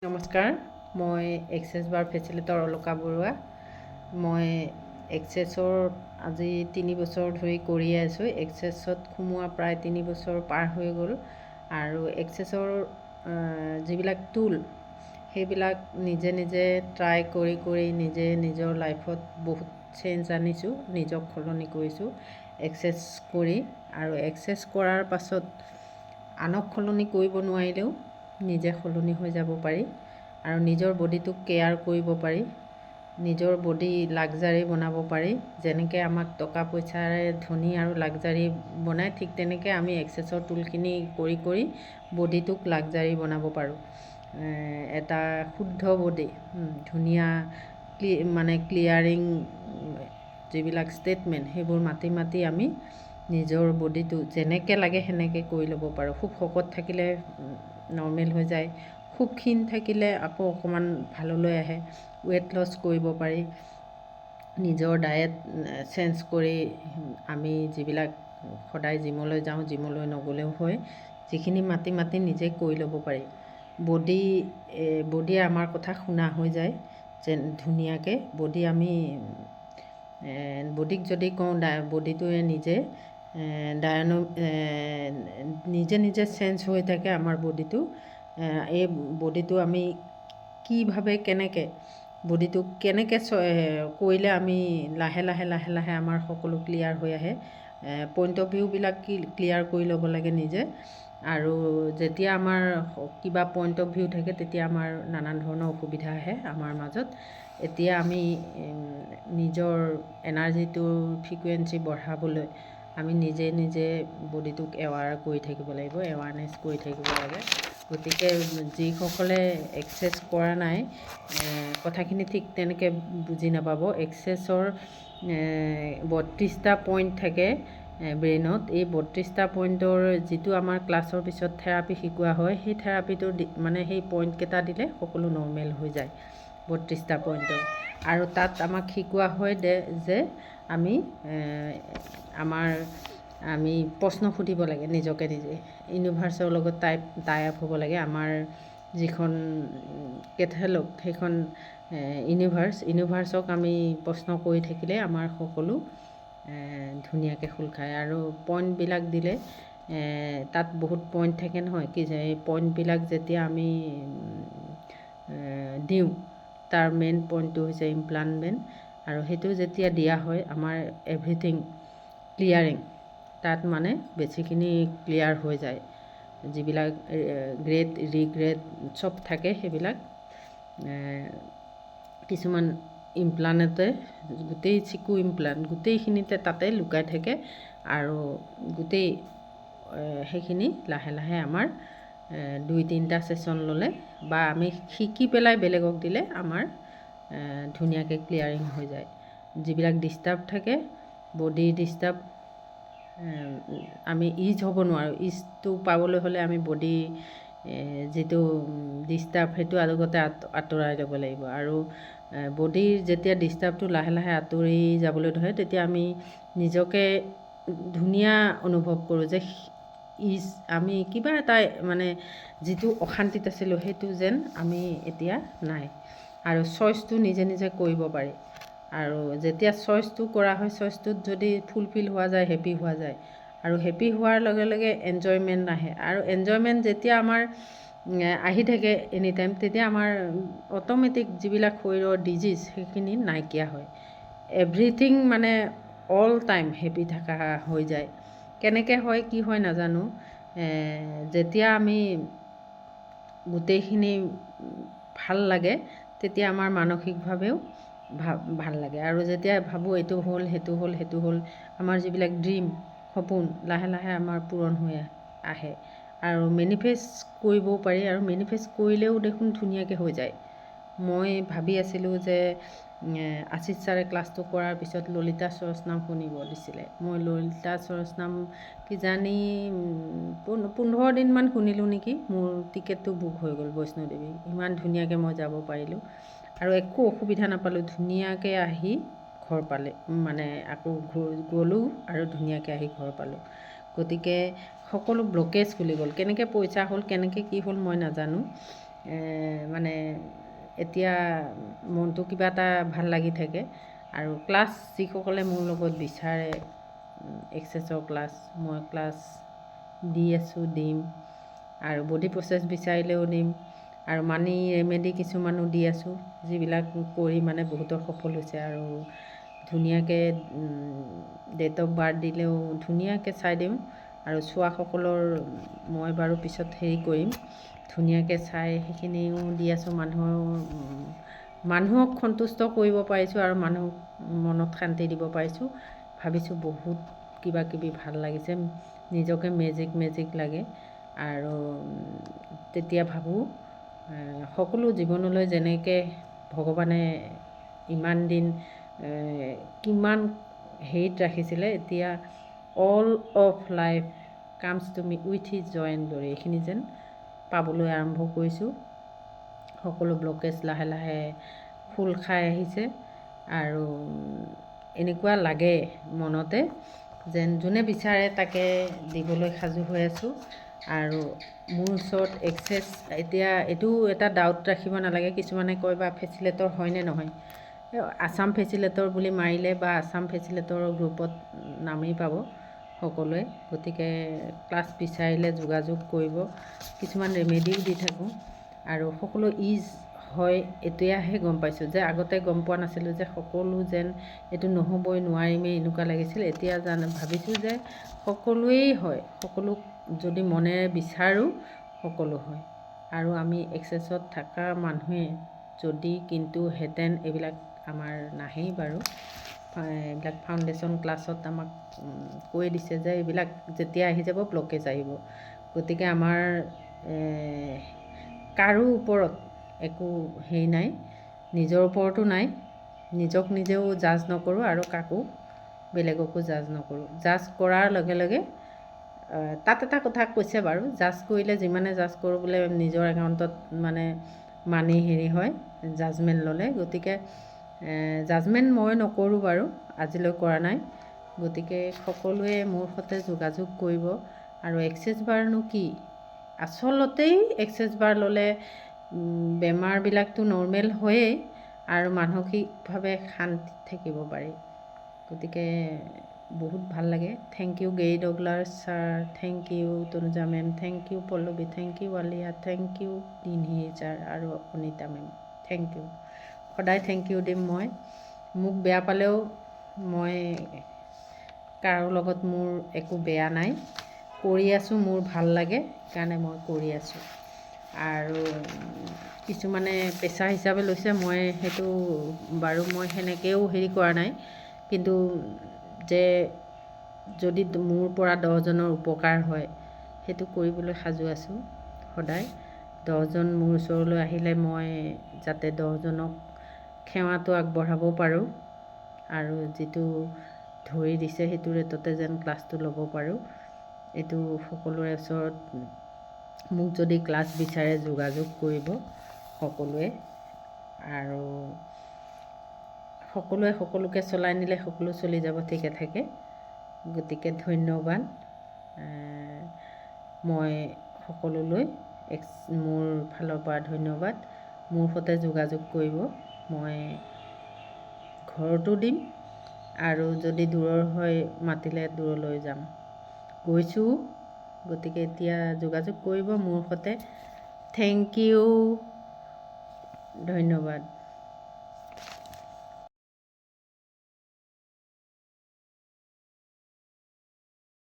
নমস্কাৰ, মই এক্সেছ বাৰ ফেচিলিটৰ অলকা বৰুৱা। মই এক্সেছৰ আজি 3 বছৰ ধৰি কৰিয়ে আছোঁ। এক্সেছত সোমোৱা প্ৰায় 3 বছৰ পাৰ হৈ গ'ল আৰু এক্সেছৰ যিবিলাক টুল সেইবিলাক নিজে ট্ৰাই কৰি নিজে নিজৰ লাইফত বহুত চেঞ্জ আনিছোঁ, নিজক সলনি কৰিছোঁ এক্সেছ কৰি। আৰু এক্সেছ কৰাৰ পাছত আনক সলনি কৰিব নোৱাৰিলেও নিজে সলনি হৈ যাব পাৰি আৰু নিজৰ বডিটোক কেয়াৰ কৰিব পাৰি, নিজৰ বডি লাক্সাৰী বনাব পাৰি। যেনেকৈ আমাক টকা পইচাৰে ধনী আৰু লাক্সাৰী বনায়, ঠিক তেনেকৈ আমি এক্সেছৰ টুলখিনি কৰি বডিটোক লাক্সাৰী বনাব পাৰোঁ। এটা শুদ্ধ বডি, ধুনীয়া ক্লিয়াৰিং যিবিলাক ষ্টেটমেণ্ট সেইবোৰ মাতি আমি নিজৰ বডিটো যেনেকৈ লাগে সেনেকৈ কৰি ল'ব পাৰোঁ। খুব শকত থাকিলে নৰ্মেল হৈ যায়, খুব ক্ষীণ থাকিলে আকৌ অকণমান ভাললৈ আহে। ৱেইট লছ কৰিব পাৰি। নিজৰ ডায়েট চেঞ্জ কৰি আমি যিবিলাক সদায় জিমলৈ যাওঁ, জিমলৈ নগ'লেও হয়, যিখিনি মাতি নিজে কৰি ল'ব পাৰি। বডিয়ে আমাৰ কথা শুনা হৈ যায় যেন ধুনীয়াকৈ। বডিক যদি কওঁ বডিটোৱে নিজে চেঞ্জ হৈ থাকে আমাৰ বডিটো। এই বডিটো আমি কিভাৱে বডিটোক কেনেকৈ কৰিলে আমি লাহে লাহে আমাৰ সকলো ক্লিয়াৰ হৈ আহে। পইণ্ট অফ ভিউবিলাক ক্লিয়াৰ কৰি ল'ব লাগে নিজে। আৰু যেতিয়া আমাৰ কিবা পইণ্ট অফ ভিউ থাকে তেতিয়া আমাৰ নানান ধৰণৰ অসুবিধা আহে আমাৰ মাজত। এতিয়া আমি নিজৰ এনাৰ্জিটোৰ ফ্ৰিকুৱেঞ্চি বঢ়াবলৈ আমি নিজে বডিটোক এৱাৰ কৰি থাকিব লাগিব, এৱাৰনেছ কৰি থাকিব লাগে। গতিকে যিসকলে এক্সেছ কৰা নাই কথাখিনি ঠিক তেনেকৈ বুজি নাপাব। এক্সেছৰ 32টা পইণ্ট থাকে ব্ৰেইনত। এই 32টা পইণ্টৰ যিটো আমাৰ ক্লাছৰ পিছত থেৰাপি শিকোৱা হয়, সেই থেৰাপিটো সেই পইণ্টকেইটা দিলে সকলো নৰ্মেল হৈ যায় 32টা পইণ্টৰ। আৰু তাত আমাক শিকোৱা হয় যে আমি প্ৰশ্ন সুধিব লাগে নিজকে নিজে, ইউনিভাৰ্ছৰ লগত টাই আপ হ'ব লাগে। আমাৰ যিখন কেটেলগ সেইখন ইউনিভাৰ্ছক আমি প্ৰশ্ন কৰি থাকিলে আমাৰ সকলো ধুনীয়াকৈ খোল খায়। আৰু পইণ্টবিলাক দিলে তাত বহুত পইণ্ট থাকে নহয়, এই পইণ্টবিলাক যেতিয়া আমি দিওঁ, তাৰ মেইন পইণ্টটো হৈছে ইমপ্লাণ্টমেণ্ট। আৰু সেইটো যেতিয়া দিয়া হয় আমাৰ এভৰিথিং ক্লিয়াৰিং, তাত বেছিখিনি ক্লিয়াৰ হৈ যায়। যিবিলাক গ্ৰেড ৰিগ্ৰেড চব থাকে সেইবিলাক কিছুমান ইমপ্লাণ্টতে গোটেই চিকু ইমপ্লাণ্ট গোটেইখিনিতে তাতে লুকাই থাকে। আৰু গোটেই সেইখিনি লাহে আমাৰ 2-3টা ছেশ্যন ল'লে বা আমি শিকি পেলাই বেলেগক দিলে আমাৰ ধুনীয়াকৈ ক্লিয়াৰিং হৈ যায়। যিবিলাক ডিষ্টাৰ্ব থাকে, বডিৰ ডিষ্টাৰ্ব, আমি ইজ হ'ব নোৱাৰোঁ। ইজটো পাবলৈ হ'লে আমি বডি যিটো ডিষ্টাৰ্ব সেইটো আগতে আঁতৰাই ল'ব লাগিব। আৰু বডিৰ যেতিয়া ডিষ্টাৰ্বটো লাহে আঁতৰি যাবলৈ ধৰে তেতিয়া আমি নিজকে ধুনীয়া অনুভৱ কৰোঁ যে আমি কিবা এটা যিটো অশান্তিত আছিলোঁ সেইটো যেন আমি এতিয়া নাই। আৰু চইচটো নিজে কৰিব পাৰি। আৰু যেতিয়া চইচটো কৰা হয়, চইচটোত যদি ফুলফিল হোৱা যায়, হেপী হোৱা যায়। আৰু হেপী হোৱাৰ লগে লগে এনজয়মেণ্ট আহে। আৰু এনজয়মেণ্ট যেতিয়া আমাৰ আহি থাকে এনি টাইম, তেতিয়া আমাৰ অট'মেটিক যিবিলাক শৰীৰৰ ডিজিজ সেইখিনি নাইকিয়া হয়। এভৰিথিং অল টাইম হেপী থকা হৈ যায়। কেনেকৈ হয় কি হয় নাজানো। যেতিয়া আমি গোটেইখিনি ভাল লাগে তেতিয়া আমাৰ মানসিকভাৱেও ভাল লাগে। আৰু যেতিয়া ভাবোঁ এইটো হ'ল সেইটো হ'ল, আমাৰ যিবিলাক ড্ৰিম সপোন লাহে আমাৰ পূৰণ হৈ আহে। আৰু মেনিফেষ্ট কৰিবও পাৰি। আৰু মেনিফেষ্ট কৰিলেও দেখোন ধুনীয়াকৈ হৈ যায়। মই ভাবি আছিলোঁ যে আশীষ ছাৰে ক্লাছটো কৰাৰ পিছত ললিতা সহস্ৰনাম শুনিব দিছিলে। মই ললিতা সহস্ৰনাম কিজানি 15 দিনমান শুনিলোঁ নেকি। মোৰ টিকেটটো বুক হৈ গ'ল বৈষ্ণোদেৱী। ইমান ধুনীয়াকৈ মই যাব পাৰিলোঁ আৰু একো অসুবিধা নাপালোঁ। ধুনীয়াকৈ আহি ঘৰ পালে আকৌ গ'লোঁ আৰু ধুনীয়াকৈ আহি ঘৰ পালোঁ। গতিকে সকলো ব্লকেজ খুলি গ'ল। কেনেকৈ পইচা হ'ল, কেনেকৈ কি হ'ল মই নাজানো। মানে এতিয়া মনটো কিবা এটা ভাল লাগি থাকে। আৰু ক্লাছ যিসকলে মোৰ লগত বিচাৰে এক্সেছৰ ক্লাছ, মই ক্লাছ দি আছোঁ, দিম। আৰু বডি প্ৰচেছ বিচাৰিলেও দিম। আৰু মানি ৰেমেডি কিছুমানো দি আছোঁ, যিবিলাক কৰি মানে বহুতৰ সফল হৈছে। আৰু ধুনীয়াকৈ ডেট অফ বাৰ্থ দিলেও ধুনীয়াকৈ চাই দিওঁ। আৰু চোৱাসকলৰ মই বাৰু পিছত হেৰি কৰিম, ধুনীয়াকৈ চাই সেইখিনিও দি আছোঁ। মানুহক সন্তুষ্ট কৰিব পাৰিছোঁ আৰু মানুহক মনত শান্তি দিব পাৰিছোঁ। ভাবিছোঁ বহুত কিবা কিবি ভাল লাগিছে, নিজকে মেজিক লাগে। আৰু তেতিয়া ভাবোঁ সকলো জীৱনলৈ যেনেকৈ ভগৱানে ইমান দিন কিমান হেৰিত ৰাখিছিলে, এতিয়া all of life comes to me with his joy and glory, এইখিনি যেন পাবলৈ আৰম্ভ কৰিছোঁ। সকলো ব্লকেজ লাহে লাহে খোল খাই আহিছে। আৰু এনেকুৱা লাগে মনতে যেন যোনে বিচাৰে তাকে দিবলৈ সাজু হৈ আছোঁ। আৰু মোৰ ওচৰত এক্সেছ, এতিয়া এইটো এটা ডাউট ৰাখিব নালাগে, কিছুমানে কয় বা ফেচিলেটৰ হয়নে নহয়। আছাম ফেচিলেটৰ বুলি মাৰিলে বা আছাম ফেচিলেটৰৰ গ্ৰুপত নামেই পাব সকলোৱে। গতিকে ক্লাছ বিচাৰিলে যোগাযোগ কৰিব। কিছুমান ৰেমেডিও দি থাকোঁ। আৰু সকলো ইজ হয় এতিয়াহে গম পাইছোঁ, যে আগতে গম পোৱা নাছিলোঁ যে সকলো যেন এইটো নহ'বই, নোৱাৰিমেই এনেকুৱা লাগিছিল। এতিয়া ভাবিছোঁ যে সকলোৱেই হয়, সকলো যদি মনেৰে বিচাৰোঁ সকলো হয়। আৰু আমি এক্সেছত থকা মানুহে যদি কিন্তু হেঁতেন, এইবিলাক আমাৰ নাহেই বাৰু। এইবিলাক ফাউণ্ডেশ্যন ক্লাছত আমাক কৈ দিছে যে এইবিলাক যেতিয়া আহি যাব ব্লকেজ আহিব। গতিকে আমাৰ কাৰো ওপৰত একো হেৰি নাই, নিজৰ ওপৰতো নাই। নিজক নিজেও জাজ নকৰোঁ আৰু কাকো বেলেগকো জাজ নকৰোঁ। জাজ কৰাৰ লগে লগে তাত এটা কথা কৈছে বাৰু, জাজ কৰিলে যিমানে জাজ কৰোঁ বোলে নিজৰ একাউণ্টত মানি হেৰি হয়, জাজমেণ্ট ল'লে। গতিকে জাজমেণ্ট মই নকৰোঁ বাৰু, আজিলৈ কৰা নাই। গতিকে সকলোৱে মোৰ সৈতে যোগাযোগ কৰিব। আৰু এক্সেছ বাৰনো কি, আচলতেই এক্সেছ বাৰ ল'লে বেমাৰবিলাকতো নৰ্মেল হয়েই আৰু মানসিকভাৱে শান্তিত থাকিব পাৰি। গতিকে বহুত ভাল লাগে। Thank you Gary Douglas sir, thank you Tanuja ma'am, thank you Pallavi, thank you Alia, thank you দিনহি ছাৰ আৰু অনিতা মেম, থেংক ইউ। সদায় থেংক ইউ দিম মই। মোক বেয়া পালেও মই কাৰো লগত মোৰ একো বেয়া নাই, কৰি আছোঁ, মোৰ ভাল লাগে সেইকাৰণে মই কৰি আছোঁ। আৰু কিছুমানে পেচা হিচাপে লৈছে, মই সেইটো বাৰু মই সেনেকৈও হেৰি কৰা নাই। কিন্তু যে যদি মোৰ পৰা 10জনৰ উপকাৰ হয় সেইটো কৰিবলৈ সাজু আছোঁ সদায়। 10জন মোৰ ওচৰলৈ আহিলে মই যাতে 10জনক সেৱাটো আগবঢ়াব পাৰোঁ। আৰু যিটো ধৰি দিছে সেইটো ৰেটতে যেন ক্লাছটো ল'ব পাৰোঁ। এইটো সকলোৰে ওচৰত, মোক যদি ক্লাছ বিচাৰে যোগাযোগ কৰিব সকলোৱে। আৰু সকলোৱে সকলোকে চলাই নিলে সকলো চলি যাব ঠিকে থাকে। গতিকে ধন্যবাদ। মই সকলোলৈ মোৰ ফালৰ পৰা ধন্যবাদ। মোৰ সৈতে যোগাযোগ কৰিব। মই ঘৰতো দিম আৰু যদি দূৰৰ হয় মাতিলে দূৰলৈ যাম, গৈছোঁ। গতিকে এতিয়া যোগাযোগ কৰিব মোৰ সৈতে। থেংক ইউ, ধন্যবাদ।